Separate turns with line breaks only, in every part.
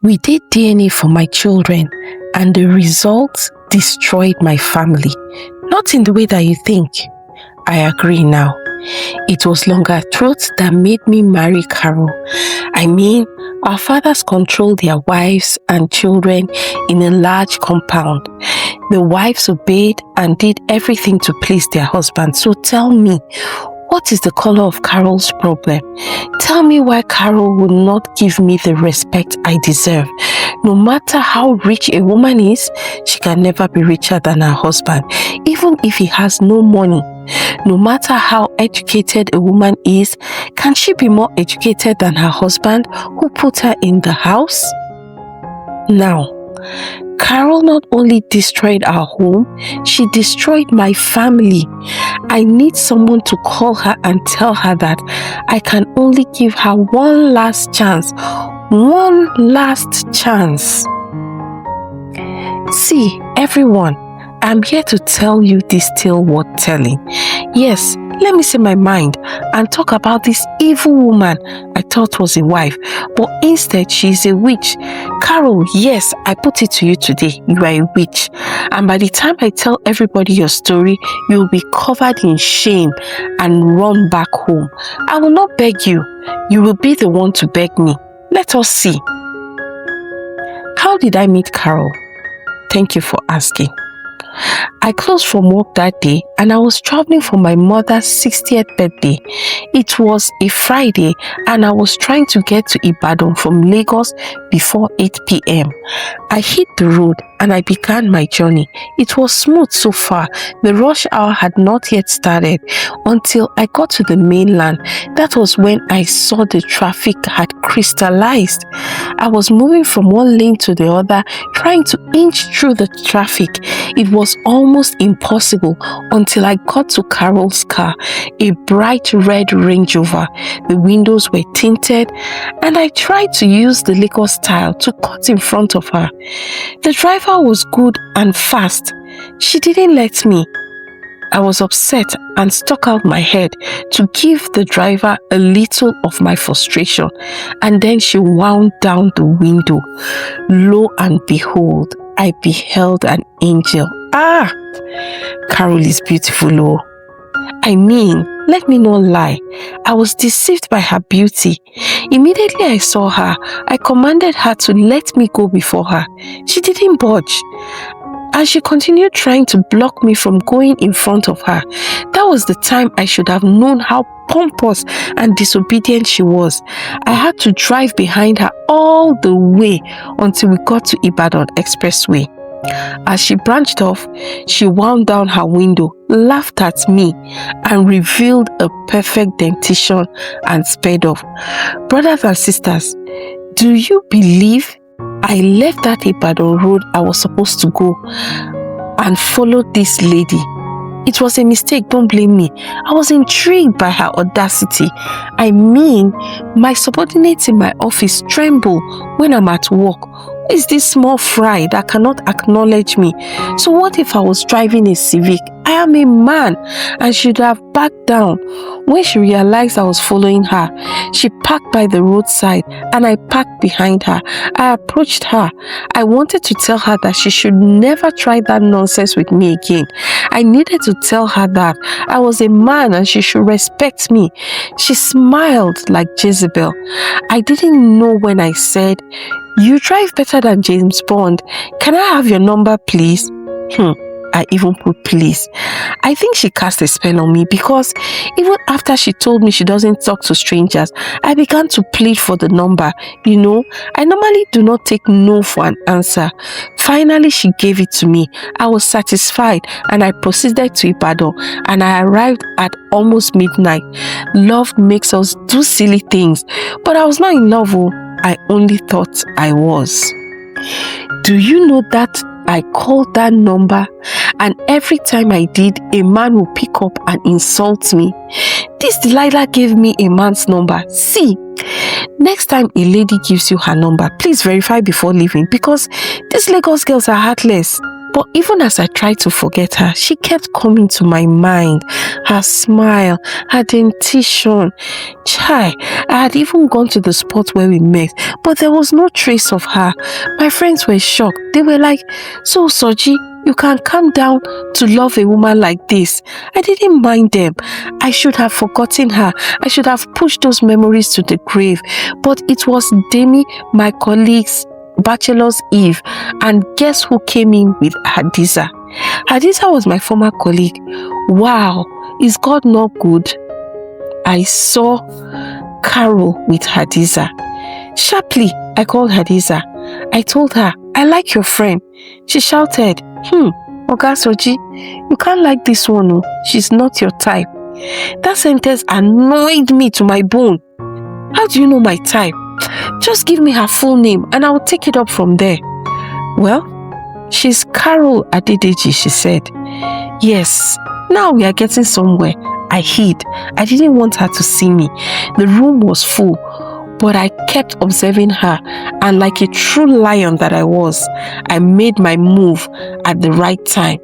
We did DNA for my children, and the results destroyed my family. Not in the way that you think. I agree now. It was longer throats that made me marry Carol. I mean, our fathers controlled their wives and children in a large compound. The wives obeyed and did everything to please their husbands. So tell me, what is the color of Carol's problem? Tell me why Carol will not give me the respect I deserve. No matter how rich a woman is, she can never be richer than her husband, even if he has no money. No matter how educated a woman is, can she be more educated than her husband who put her in the house? Now, Carol not only destroyed our home, she destroyed my family. I need someone to call her and tell her that I can only give her one last chance. One last chance. See, everyone, I'm here to tell you this still worth telling. Yes, let me say my mind and talk about this evil woman I thought was a wife, but instead she is a witch. Carol, yes, I put it to you today, you are a witch. And by the time I tell everybody your story, you will be covered in shame and run back home. I will not beg you. You will be the one to beg me. Let us see. How did I meet Carol? Thank you for asking. I closed from work that day and I was traveling for my mother's 60th birthday. It was a Friday and I was trying to get to Ibadan from Lagos before 8 p.m. I hit the road and I began my journey. It was smooth so far. The rush hour had not yet started until I got to the mainland. That was when I saw the traffic had crystallized. I was moving from one lane to the other, trying to inch through the traffic. It was almost impossible until I got to Carol's car, a bright red Range Rover. The windows were tinted and I tried to use the Lagos style to cut in front of her. The driver was good and fast. She didn't let me. I was upset and stuck out my head to give the driver a little of my frustration, and then she wound down the window. Lo and behold, I beheld an angel. Carol is beautiful, oh. I mean, let me not lie, I was deceived by her beauty. Immediately I saw her, I commanded her to let me go before her. She didn't budge. And she continued trying to block me from going in front of her. That was the time I should have known how pompous and disobedient she was. I had to drive behind her all the way until we got to Ibadan Expressway. As she branched off, she wound down her window, laughed at me, and revealed a perfect dentition and sped off. Brothers and sisters, do you believe I left that Ibadan road I was supposed to go and followed this lady? It was a mistake, don't blame me. I was intrigued by her audacity. I mean, my subordinates in my office tremble when I'm at work. Who is this small fry that cannot acknowledge me? So what if I was driving a Civic? I am a man and should have backed down. When she realized I was following her, she parked by the roadside and I parked behind her. I approached her. I wanted to tell her that she should never try that nonsense with me again. I needed to tell her that I was a man and she should respect me. She smiled like Jezebel. I didn't know when I said, "You drive better than James Bond. Can I have your number, please?" I even put please. I think she cast a spell on me because even after she told me she doesn't talk to strangers, I began to plead for the number. You know, I normally do not take no for an answer. Finally, she gave it to me. I was satisfied and I proceeded to Ibadan and I arrived at almost midnight. Love makes us do silly things, but I was not in love. I only thought I was. Do you know that I called that number and every time I did, a man would pick up and insult me? This Delilah gave me a man's number. See, next time a lady gives you her number, please verify before leaving because these Lagos girls are heartless. But even as I tried to forget her, she kept coming to my mind. Her smile, her dentition. Chai, I had even gone to the spot where we met, but there was no trace of her. My friends were shocked. They were like, "So, Soji, you can calm down to love a woman like this." I didn't mind them. I should have forgotten her. I should have pushed those memories to the grave. But it was Demi, my colleague's bachelor's eve, and guess who came in with Hadiza? Hadiza was my former colleague. Wow, is God not good? I saw Carol with Hadiza. Sharply, I called Hadiza. I told her, "I like your friend." She shouted, "Oga Soji, you can't like this one. Oh. She's not your type." That sentence annoyed me to my bone. How do you know my type? Just give me her full name and I'll take it up from there. "Well, she's Carol Adedeji," she said. "Yes, now we are getting somewhere." I hid. I didn't want her to see me. The room was full, but I kept observing her, and like a true lion that I was, I made my move at the right time.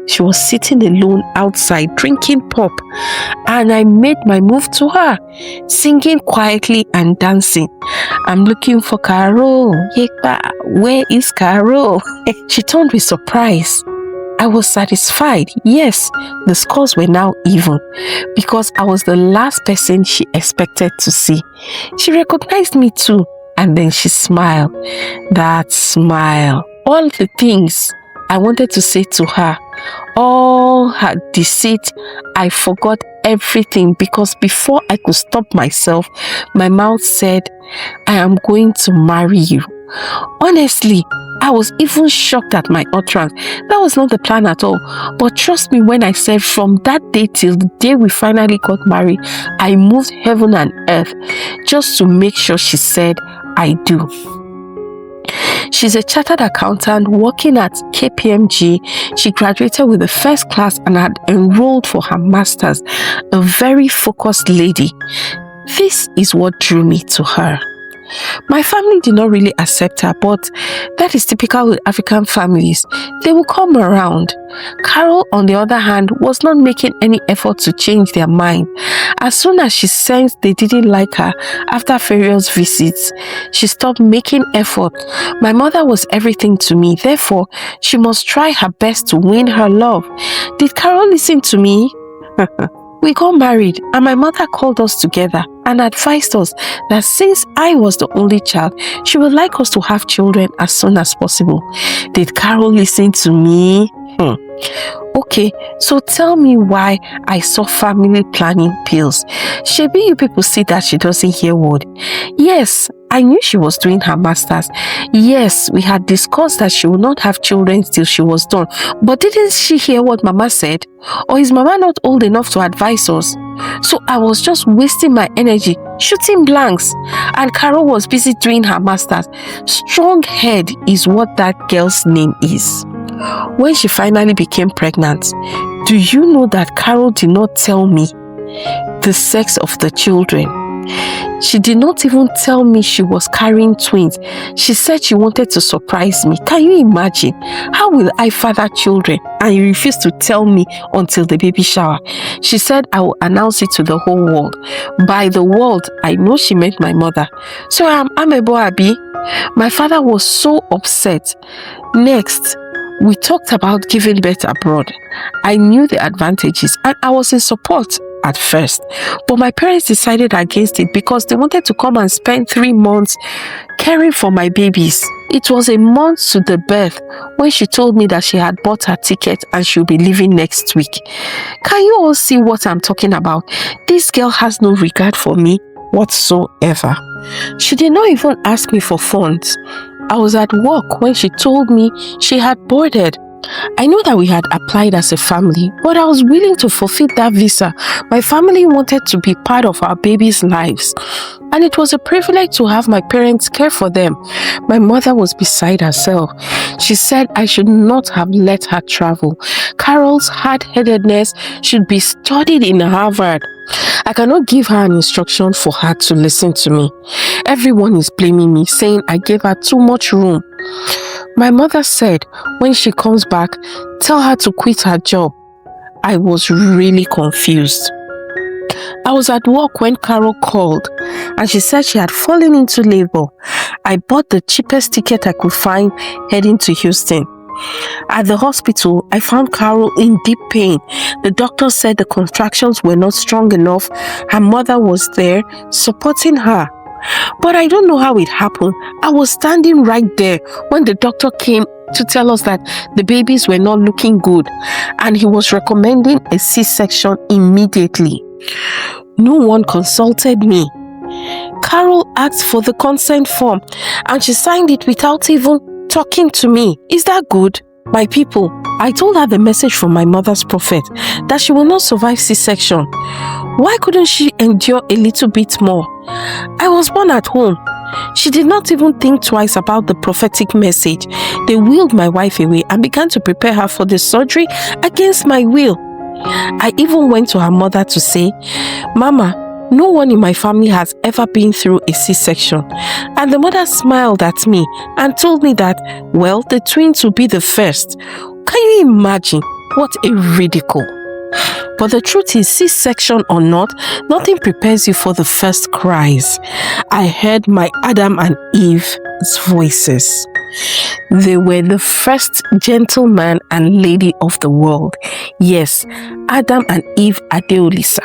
She was sitting alone outside drinking pop, and I made my move to her, singing quietly and dancing. "I'm looking for Carol. Yekpa, where is Carol?" She turned with surprise. I was satisfied. Yes, the scores were now even because I was the last person she expected to see. She recognized me too, and then she smiled. That smile. All the things I wanted to say to her, all her deceit, I forgot everything because before I could stop myself, my mouth said, "I am going to marry you." Honestly, I was even shocked at my utterance. That was not the plan at all. But trust me when I said from that day till the day we finally got married, I moved heaven and earth just to make sure she said, "I do." She's a chartered accountant working at KPMG. She graduated with the first class and had enrolled for her master's. A very focused lady. This is what drew me to her. My family did not really accept her, but that is typical with African families. They will come around. Carol, on the other hand, was not making any effort to change their mind. As soon as she sensed they didn't like her after various visits, she stopped making effort. My mother was everything to me, therefore, she must try her best to win her love. Did Carol listen to me? We got married and my mother called us together and advised us that since I was the only child, she would like us to have children as soon as possible. Did Carol listen to me? Okay, so tell me why I saw family planning pills. Shebi, you people see that she doesn't hear word. Yes, I knew she was doing her master's. Yes, we had discussed that she would not have children till she was done. But didn't she hear what Mama said? Or is Mama not old enough to advise us? So I was just wasting my energy, shooting blanks. And Carol was busy doing her master's. Strong head is what that girl's name is. When she finally became pregnant, do you know that Carol did not tell me the sex of the children? She did not even tell me she was carrying twins. She said she wanted to surprise me. Can you imagine? How will I father children? And you refuse to tell me until the baby shower. She said I will announce it to the whole world. By the world, I know she meant my mother. So I'm Amebo Abi. My father was so upset. Next, we talked about giving birth abroad. I knew the advantages and I was in support at first. But my parents decided against it because they wanted to come and spend 3 months caring for my babies. It was a month to the birth when she told me that she had bought her ticket and she'll be leaving next week. Can you all see what I'm talking about? This girl has no regard for me whatsoever. She did not even ask me for funds. I was at work when she told me she had boarded. I know that we had applied as a family, but I was willing to forfeit that visa. My family wanted to be part of our babies' lives, and it was a privilege to have my parents care for them. My mother was beside herself. She said I should not have let her travel. Carol's hard-headedness should be studied in Harvard. I cannot give her an instruction for her to listen to me. Everyone is blaming me, saying I gave her too much room. My mother said when she comes back, tell her to quit her job. I was really confused. I was at work when Carol called and she said she had fallen into labor. I bought the cheapest ticket I could find heading to Houston. At the hospital, I found Carol in deep pain. The doctor said the contractions were not strong enough. Her mother was there supporting her. But I don't know how it happened. I was standing right there when the doctor came to tell us that the babies were not looking good and he was recommending a C-section immediately. No one consulted me. Carol asked for the consent form and she signed it without even talking to me. Is that good? My people, I told her the message from my mother's prophet that she will not survive C-section. Why couldn't she endure a little bit more? I was born at home. She did not even think twice about the prophetic message. They wheeled my wife away and began to prepare her for the surgery against my will. I even went to her mother to say, Mama, no one in my family has ever been through a C-section. And the mother smiled at me and told me that, well, the twins will be the first. Can you imagine? What a ridicule. But the truth is, C-section or not, nothing prepares you for the first cries. I heard my Adam and Eve's voices. They were the first gentleman and lady of the world. Yes, Adam and Eve Adeolisa.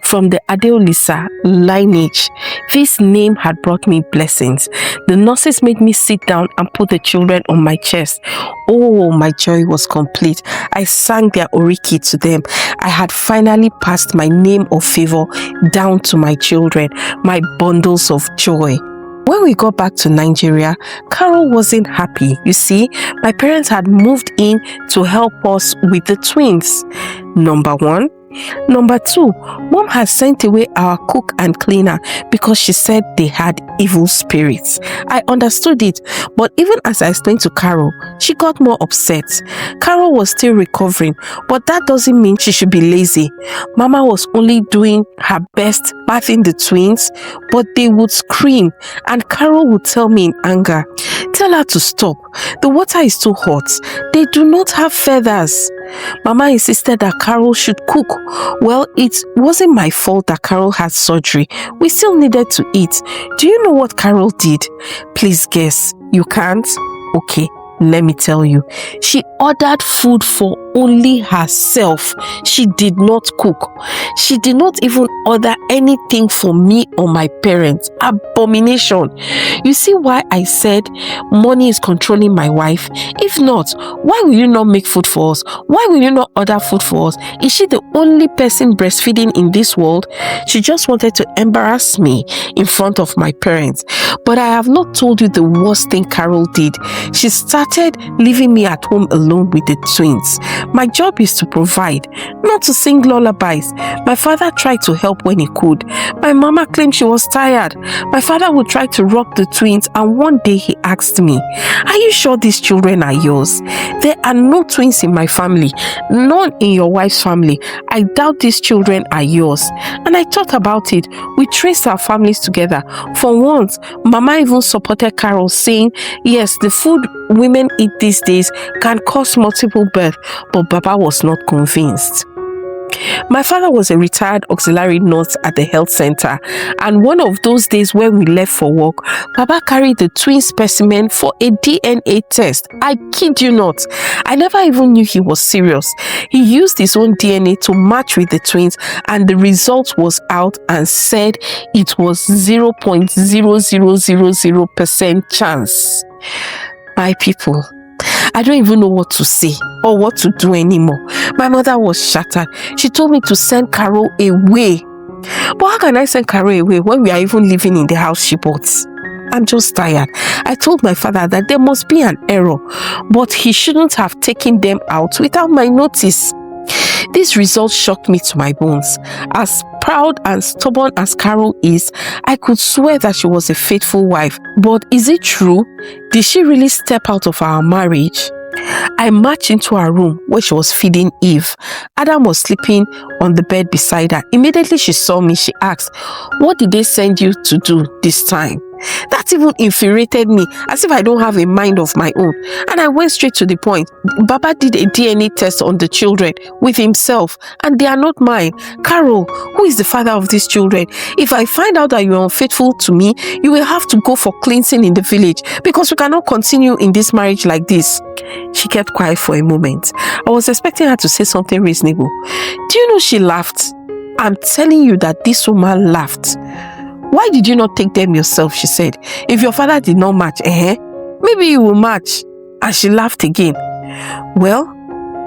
From the Adeolisa lineage, this name had brought me blessings. The nurses made me sit down and put the children on my chest. Oh, my joy was complete. I sang their oriki to them. I had finally passed my name of favor down to my children, my bundles of joy. When we got back to Nigeria, Carol wasn't happy. You see, my parents had moved in to help us with the twins. Number one. Number two, Mom has sent away our cook and cleaner because she said they had evil spirits. I understood it, but even as I explained to Carol, she got more upset. Carol was still recovering, but that doesn't mean she should be lazy. Mama was only doing her best bathing the twins, but they would scream and Carol would tell me in anger, tell her to stop. The water is too hot. They do not have feathers. Mama insisted that Carol should cook. Well, it wasn't my fault that Carol had surgery. We still needed to eat. Do you know what Carol did? Please guess. You can't? Okay, let me tell you. She ordered food for only herself. She did not cook. She did not even order anything for me or my parents. Abomination. You see why I said money is controlling my wife? If not, why will you not make food for us? Why will you not order food for us? Is she the only person breastfeeding in this world? She just wanted to embarrass me in front of my parents. But I have not told you the worst thing Carol did. She started leaving me at home alone with the twins. My job is to provide, not to sing lullabies. My father tried to help when he could. My mama claimed she was tired. My father would try to rock the twins, and one day he asked me, are you sure these children are yours? There are no twins in my family, none in your wife's family. I doubt these children are yours. And I thought about it. We traced our families together. For once, Mama even supported Carol, saying, yes, the food women eat these days can cause multiple births, but Baba was not convinced. My father was a retired auxiliary nurse at the health center, and one of those days when we left for work, Baba carried the twin specimen for a DNA test. I kid you not. I never even knew he was serious. He used his own DNA to match with the twins, and the result was out and said it was 0.0000% chance. My people, I don't even know what to say or what to do anymore. My mother was shattered. She told me to send Carol away. But how can I send Carol away when we are even living in the house she bought? I'm just tired. I told my father that there must be an error, but he shouldn't have taken them out without my notice. This result shocked me to my bones. As proud and stubborn as Carol is, I could swear that she was a faithful wife. But is it true? Did she really step out of our marriage? I marched into her room where she was feeding Eve. Adam was sleeping on the bed beside her. Immediately she saw me, she asked, "What did they send you to do this time?" That even infuriated me, as if I don't have a mind of my own. And I went straight to the point. Baba did a DNA test on the children with himself, and they are not mine. Carol, who is the father of these children? If I find out that you are unfaithful to me, you will have to go for cleansing in the village, because we cannot continue in this marriage like this. She kept quiet for a moment. I was expecting her to say something reasonable. Do you know she laughed? I'm telling you that this woman laughed. "Why did you not take them yourself?" she said. "If your father did not match, maybe you will match." And she laughed again. Well,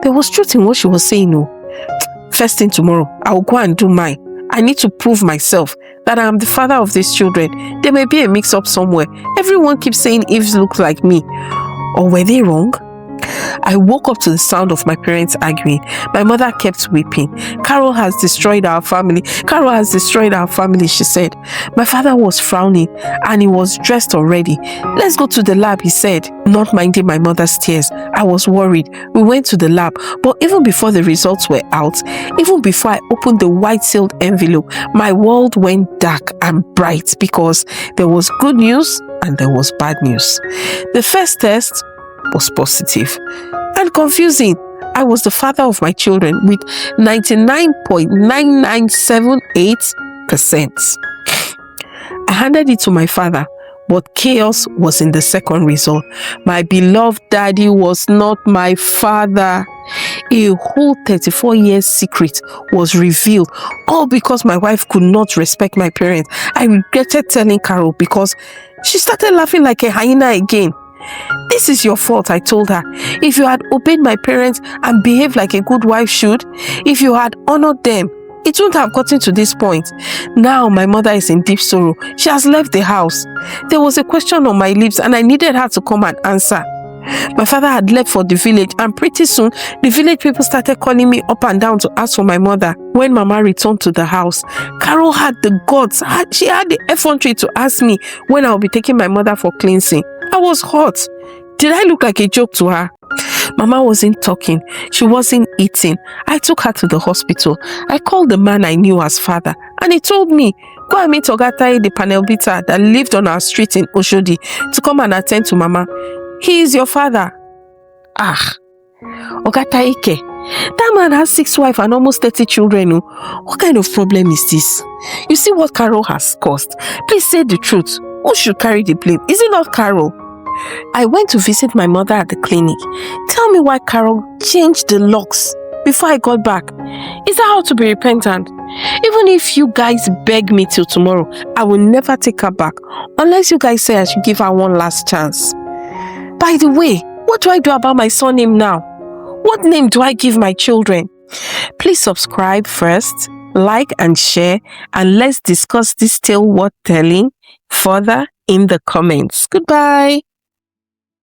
there was truth in what she was saying. No. First thing tomorrow, I will go and do mine. I need to prove myself that I am the father of these children. There may be a mix-up somewhere. Everyone keeps saying Eve looks like me. Or were they wrong? I woke up to the sound of my parents arguing. My mother kept weeping. "Carol has destroyed our family. Carol has destroyed our family," she said. My father was frowning and he was dressed already. "Let's go to the lab," he said, not minding my mother's tears. I was worried. We went to the lab, but even before the results were out, even before I opened the white sealed envelope, my world went dark and bright, because there was good news and there was bad news. The first test was positive and confusing. I was the father of my children with 99.9978%. I handed it to my father, but chaos was in the second result. My beloved daddy was not my father. A whole 34 years secret was revealed, all because my wife could not respect my parents. I regretted telling Carol, because she started laughing like a hyena again. "This is your fault," I told her. "If you had obeyed my parents and behaved like a good wife should, if you had honored them, it wouldn't have gotten to this point." Now my mother is in deep sorrow. She has left the house. There was a question on my lips and I needed her to come and answer. My father had left for the village, and pretty soon the village people started calling me up and down to ask for my mother. When Mama returned to the house, Carol had the guts, she had the effrontery to ask me when I would be taking my mother for cleansing. I was hot. Did I look like a joke to her? Mama wasn't talking. She wasn't eating. I took her to the hospital. I called the man I knew as father, and he told me, "Go and meet Baba Taiye, the panel beater that lived on our street in Oshodi, to come and attend to Mama. He is your father." Ah, Baba Taiye. That man has 6 wives and almost 30 children. What kind of problem is this? You see what Carol has caused? Please say the truth. Who should carry the blame? Is it not Carol? I went to visit my mother at the clinic. Tell me why Carol changed the locks before I got back. Is that how to be repentant? Even if you guys beg me till tomorrow, I will never take her back, unless you guys say I should give her one last chance. By the way, what do I do about my surname now? What name do I give my children? Please subscribe first, like and share, and let's discuss this tale worth telling further in the comments. Goodbye.